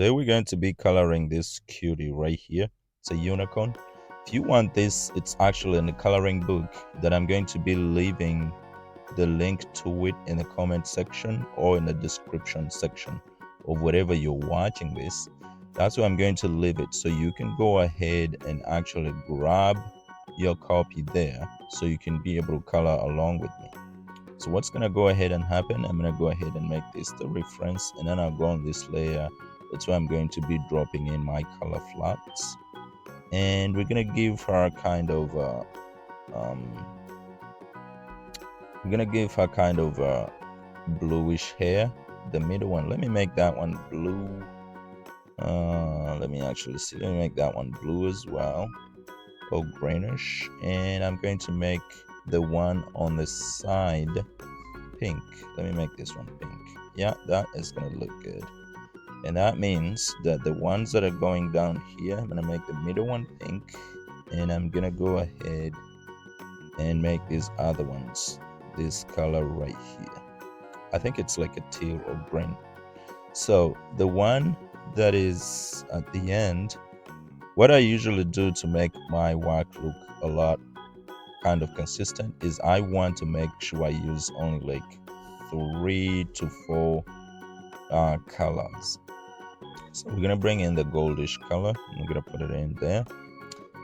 Today we're going to be coloring this cutie right here. It's a unicorn. If you want this, it's actually in the coloring book that I'm going to be leaving the link to it in the comment section or in the description section of whatever you're watching this. That's where I'm going to leave it, so you can go ahead and actually grab your copy there so you can be able to color along with me. So what's gonna go ahead and happen, I'm gonna go ahead and make this the reference, and then I'll go on this layer. That's where I'm going to be dropping in my color flats, and we're gonna give her kind of bluish hair. The middle one, let me make that one blue. Let me actually see, let me make that one blue as well, or greenish. And I'm going to make the one on the side pink. Let me make this one pink. Yeah, that is gonna look good. And that means that the ones that are going down here, I'm gonna make the middle one pink, and I'm gonna go ahead and make these other ones this color right here. I think it's like a teal or green. So the one that is at the end, what I usually do to make my work look a lot kind of consistent is I want to make sure I use only like 3 to 4 colors. So we're gonna bring in the goldish color. I'm gonna put it in there,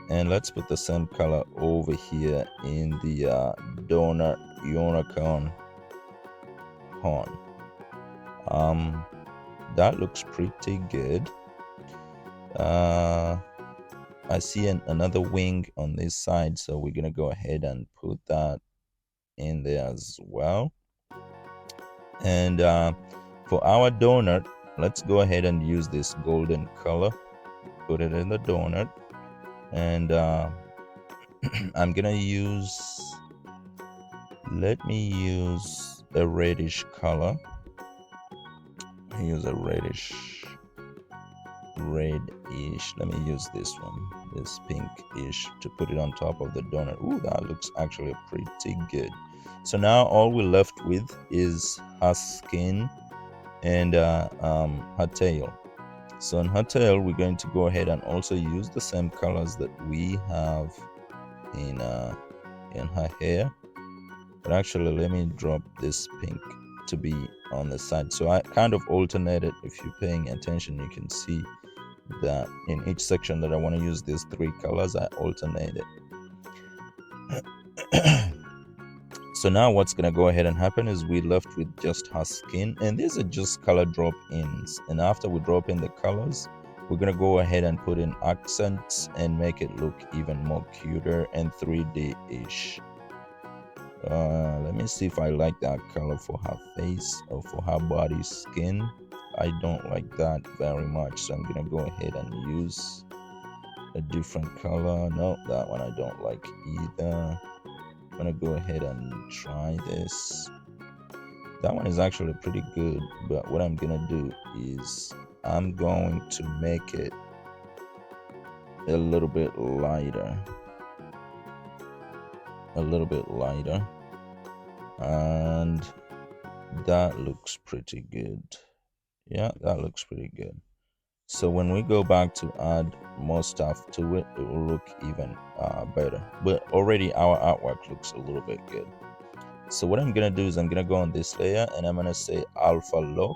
and let's put the same color over here in the donut unicorn horn. That looks pretty good. I see another wing on this side, so we're gonna go ahead and put that in there as well. And for our donut, let's go ahead and use this golden color, put it in the donut, and I'm gonna let me use a reddish color. Use a reddish, let me use this one, this pinkish, to put it on top of the donut. Ooh, that looks actually pretty good. So now all we're left with is her skin and her tail. So in her tail, we're going to go ahead and also use the same colors that we have in her hair. But actually, let me drop this pink to be on the side. So I kind of alternated. If you're paying attention, you can see that in each section that I want to use these 3 colors, I alternated. So now what's gonna go ahead and happen is we're left with just her skin, and these are just color drop-ins. And after we drop in the colors, we're gonna go ahead and put in accents and make it look even more cuter and 3D-ish. Let me see if I like that color for her face or for her body skin. I don't like that very much, so I'm gonna go ahead and use a different color. No, that one I don't like either. I'm gonna go ahead and try this. That one is actually pretty good, but what I'm gonna do is I'm going to make it a little bit lighter, and that looks pretty good. Yeah, that looks pretty good. So when we go back to add more stuff to it, it will look even better. But already our artwork looks a little bit good. So what I'm gonna do is I'm gonna go on this layer, and I'm gonna say alpha lock,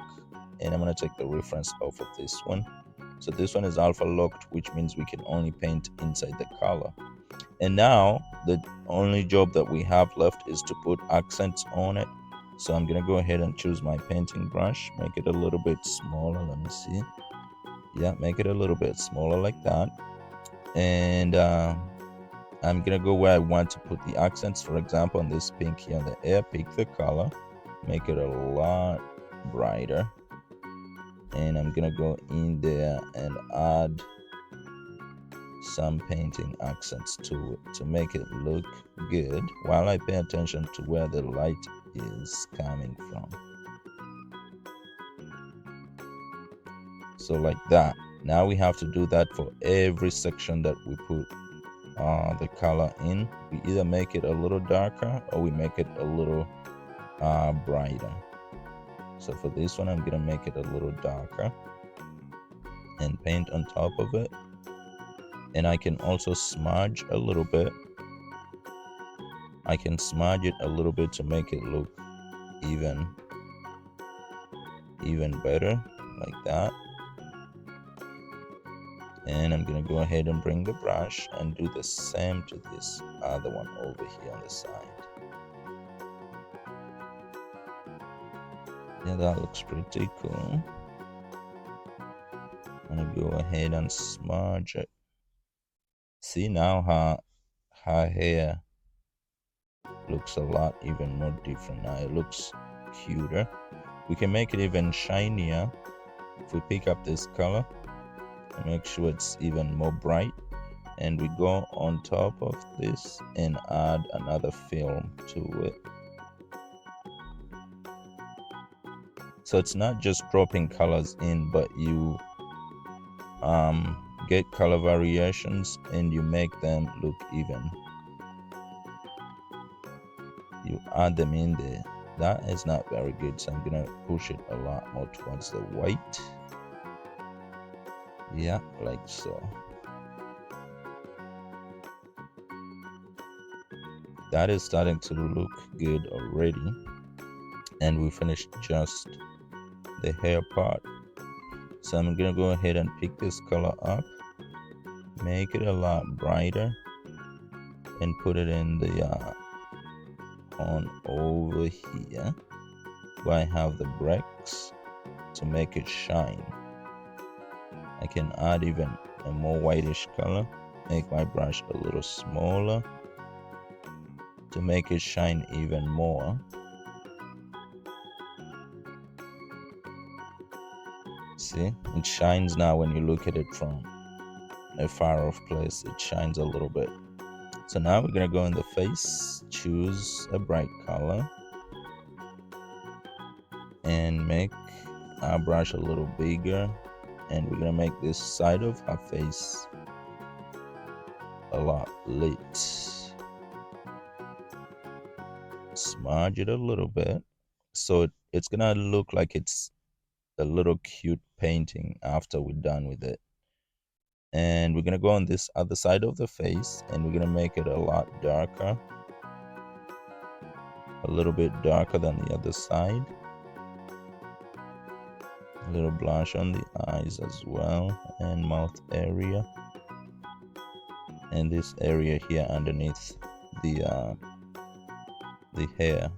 and I'm gonna take the reference off of this one. So this one is alpha locked, which means we can only paint inside the color. And now the only job that we have left is to put accents on it. So I'm gonna go ahead and choose my painting brush, make it a little bit smaller. Let me see. Yeah, make it a little bit smaller like that. And I'm gonna go where I want to put the accents. For example, on this pink here on the air, pick the color, make it a lot brighter, and I'm gonna go in there and add some painting accents to it to make it look good while I pay attention to where the light is coming from. So like that. Now we have to do that for every section that we put the color in. We either make it a little darker or we make it a little brighter. So for this one, I'm gonna make it a little darker. and paint on top of it. And I can also smudge a little bit. I can smudge it a little bit to make it look even better, like that. And I'm gonna go ahead and bring the brush and do the same to this other one over here on the side. Yeah, that looks pretty cool. I'm gonna go ahead and smudge it. See, now her hair looks a lot even more different now. It looks cuter. We can make it even shinier if we pick up this color and make sure it's even more bright, and we go on top of this and add another film to it. So it's not just dropping colors in, but you get color variations and you make them look even. You add them in there. That is not very good, so I'm gonna push it a lot more towards the white. Yeah, like so. That is starting to look good already, and we finished just the hair part. So I'm gonna go ahead and pick this color up, make it a lot brighter, and put it in the on over here where I have the bricks to make it shine. I can add even a more whitish color, make my brush a little smaller to make it shine even more. See, it shines now when you look at it from a far off place. It shines a little bit. So now we're gonna go in the face, choose a bright color, and make our brush a little bigger, and we're gonna make this side of her face a lot lit. Smudge it a little bit so it's gonna look like it's a little cute painting after we're done with it. And we're gonna go on this other side of the face and we're gonna make it a lot darker, a little bit darker than the other side. A little blush on the eyes as well, and mouth area, and this area here underneath the hair.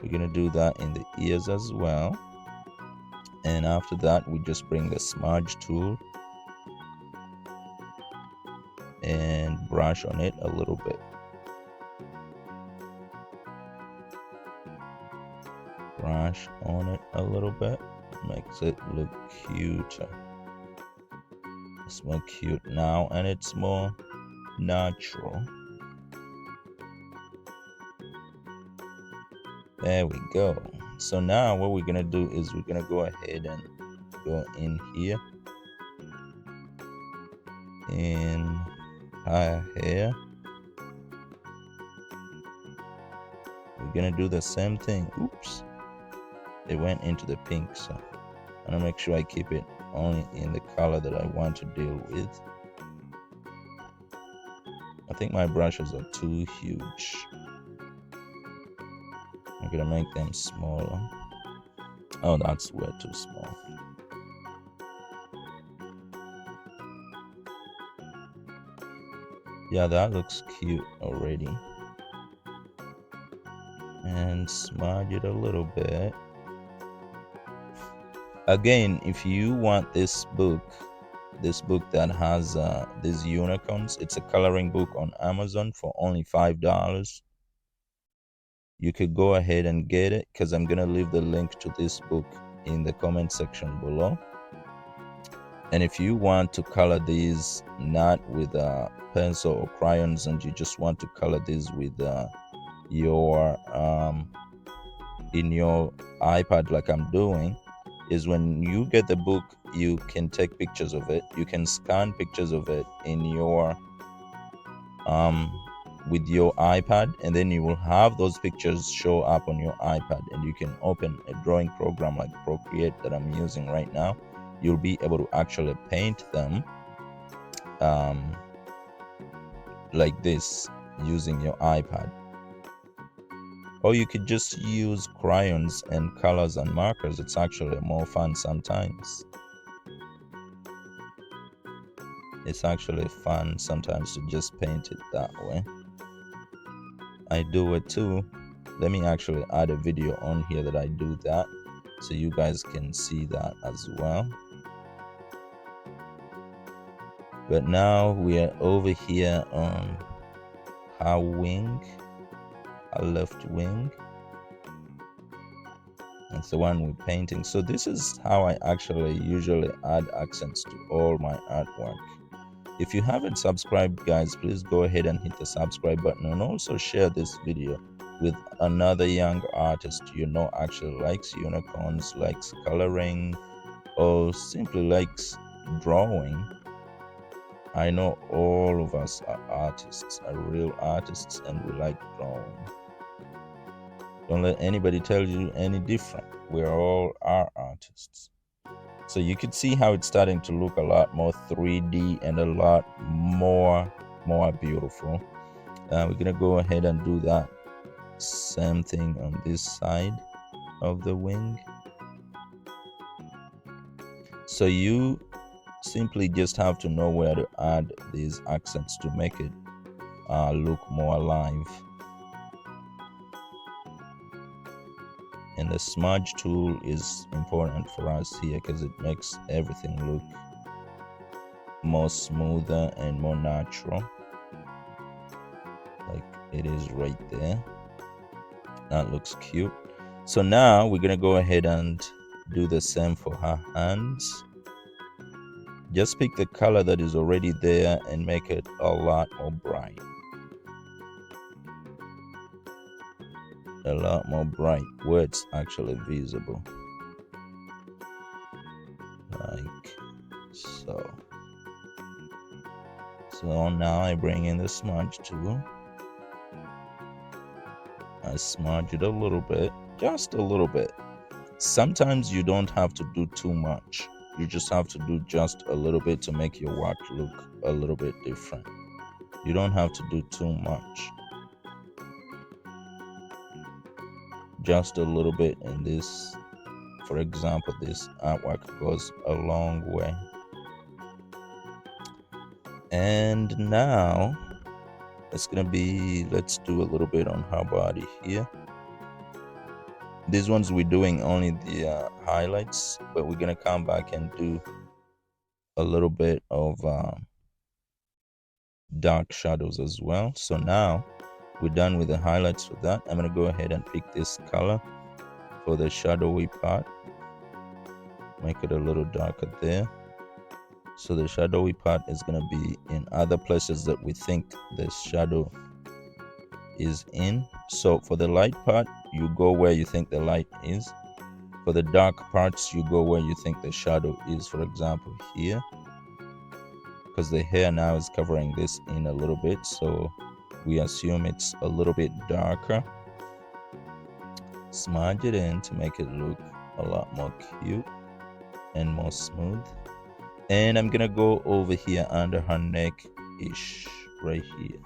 We're gonna do that in the ears as well. And after that, we just bring the smudge tool and brush on it a little bit. Brush on it a little bit, makes it look cuter. It's more cute now and it's more natural. There we go. So now what we're gonna do is we're gonna go ahead and go in here in her hair. We're gonna do the same thing. Oops, it went into the pink, so I'm gonna make sure I keep it only in the color that I want to deal with. I think my brushes are too huge. I'm gonna make them smaller. Oh, that's way too small. Yeah, that looks cute already. And smudge it a little bit. Again, if you want this book that has these unicorns, it's a coloring book on Amazon for only $5. You could go ahead and get it, because I'm gonna leave the link to this book in the comment section below. And if you want to color these not with a pencil or crayons, and you just want to color these with your in your iPad like I'm doing, is when you get the book, you can take pictures of it. You can scan pictures of it in your with your iPad, and then you will have those pictures show up on your iPad, and you can open a drawing program like Procreate that I'm using right now. you'll be able to actually paint them like this using your iPad. Or you could just use crayons and colors and markers. It's actually more fun sometimes. It's actually fun sometimes to just paint it that way. I do it too. Let me actually add a video on here that I do that, so you guys can see that as well. But now we are over here on her wing, her left wing. It's the one we're painting. So this is how I actually usually add accents to all my artwork. If you haven't subscribed, guys, please go ahead and hit the subscribe button, and also share this video with another young artist you know actually likes unicorns, likes coloring, or simply likes drawing. I know all of us are artists, are real artists, and we like drawing. Don't let anybody tell you any different. We're all artists. So you can see how it's starting to look a lot more 3D and a lot more beautiful. We're gonna go ahead and do that same thing on this side of the wing. So you simply just have to know where to add these accents to make it look more alive. And the smudge tool is important for us here because it makes everything look more smoother and more natural, like it is right there. That looks cute. So now we're gonna go ahead and do the same for her hands. Just pick the color that is already there and make it a lot more bright. A lot more bright where it's actually visible, like so. So now I bring in the smudge tool. I smudge it a little bit, just a little bit. Sometimes you don't have to do too much. You just have to do just a little bit to make your work look a little bit different. You don't have to do too much. Just a little bit in this. For example, this artwork goes a long way. And now it's gonna be, let's do a little bit on her body here. These ones we're doing only the highlights, but we're gonna come back and do a little bit of dark shadows as well. So now we're done with the highlights for that. I'm gonna go ahead and pick this color for the shadowy part, make it a little darker there. So the shadowy part is going to be in other places that we think the shadow is in. So for the light part, you go where you think the light is. For the dark parts, you go where you think the shadow is. For example, here, because the hair now is covering this in a little bit, so we assume it's a little bit darker. Smudge it in to make it look a lot more cute and more smooth. And I'm gonna go over here under her neck-ish, right here,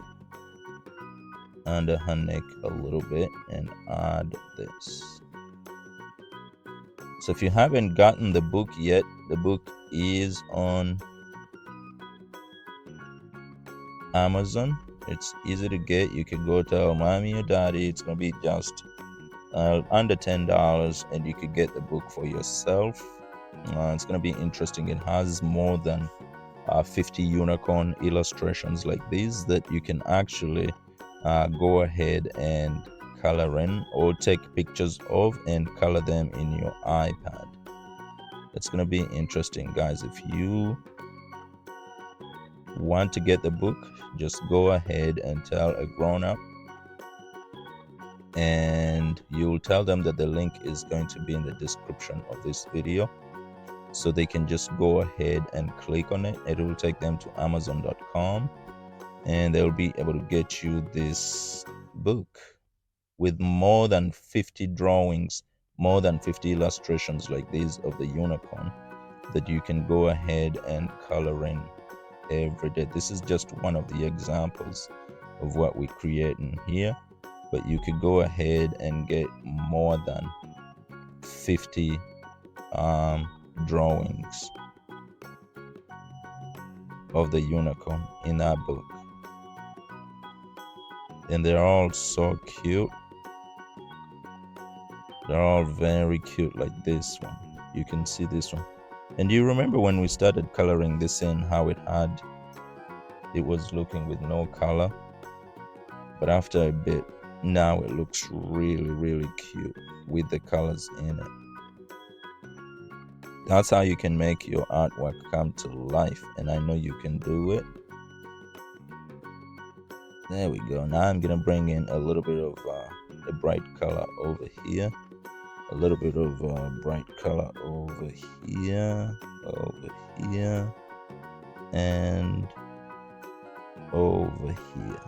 under her neck a little bit, and add this. So if you haven't gotten the book yet, the book is on Amazon. It's easy to get. You can go tell mommy or daddy. It's gonna be just under $10, and you could get the book for yourself. It's going to be interesting. It has more than 50 unicorn illustrations like these that you can actually go ahead and color in, or take pictures of and color them in your iPad. It's going to be interesting, guys. If you want to get the book, just go ahead and tell a grown-up, and you'll tell them that the link is going to be in the description of this video, so they can just go ahead and click on it. It will take them to amazon.com, and they'll be able to get you this book with more than 50 drawings, more than 50 illustrations like these of the unicorn. that you can go ahead and color in every day. This is just one of the examples of what we create in here, but you could go ahead and get more than 50 drawings of the unicorn in our book, and they're all so cute. They're all very cute, like this one. You can see this one. And do you remember when we started coloring this in, how it was looking with no color? But after a bit, now it looks really, really cute with the colors in it. That's how you can make your artwork come to life, and I know you can do it. There we go. Now I'm gonna bring in a little bit of a bright color over here, a little bit of bright color over here, and over here.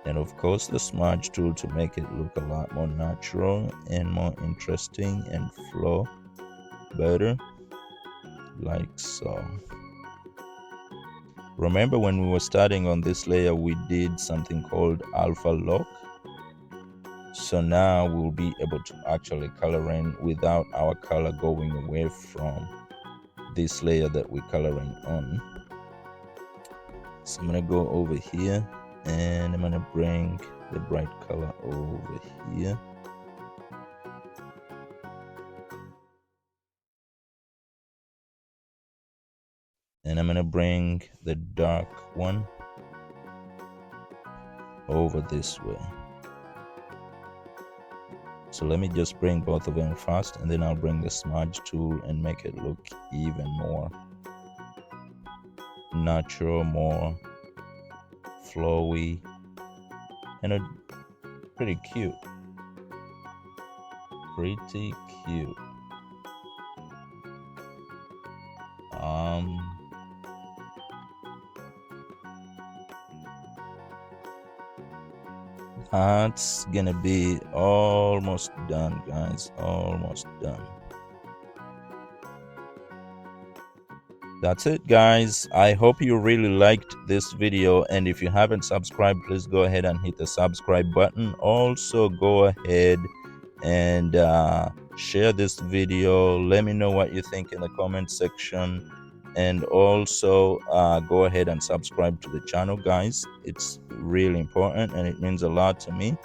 And of course the smudge tool to make it look a lot more natural and more interesting and flow better, like so. Remember when we were starting on this layer, we did something called alpha lock. So now we'll be able to actually color in without our color going away from this layer that we're coloring on. So I'm gonna go over here and I'm gonna bring the bright color over here. And I'm gonna bring the dark one over this way. So let me just bring both of them first, and then I'll bring the smudge tool and make it look even more natural, more flowy, and pretty cute. Pretty cute. That's gonna be almost done, guys. Almost done. That's it, guys. I hope you really liked this video, and if you haven't subscribed, please go ahead and hit the subscribe button. Also go ahead and share this video. Let me know what you think in the comment section, and also go ahead and subscribe to the channel, guys. It's really important and it means a lot to me.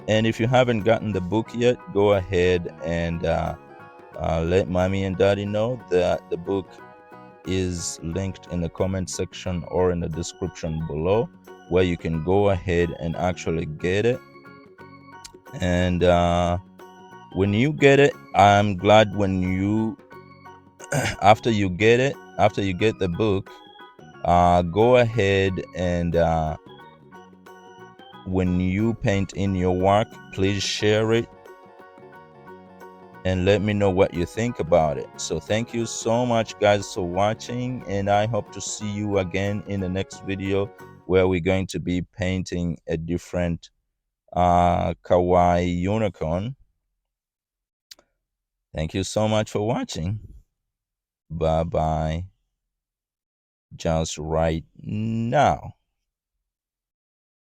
And if you haven't gotten the book yet, go ahead and let mommy and daddy know that the book is linked in the comment section or in the description below, where you can go ahead and actually get it. And when you get it, I'm glad when you after you get the book, go ahead and when you paint in your work, please share it and let me know what you think about it. So thank you so much, guys, for watching, and I hope to see you again in the next video, where we're going to be painting a different Kawaii Unicorn. Thank you so much for watching. Bye bye. Just right now.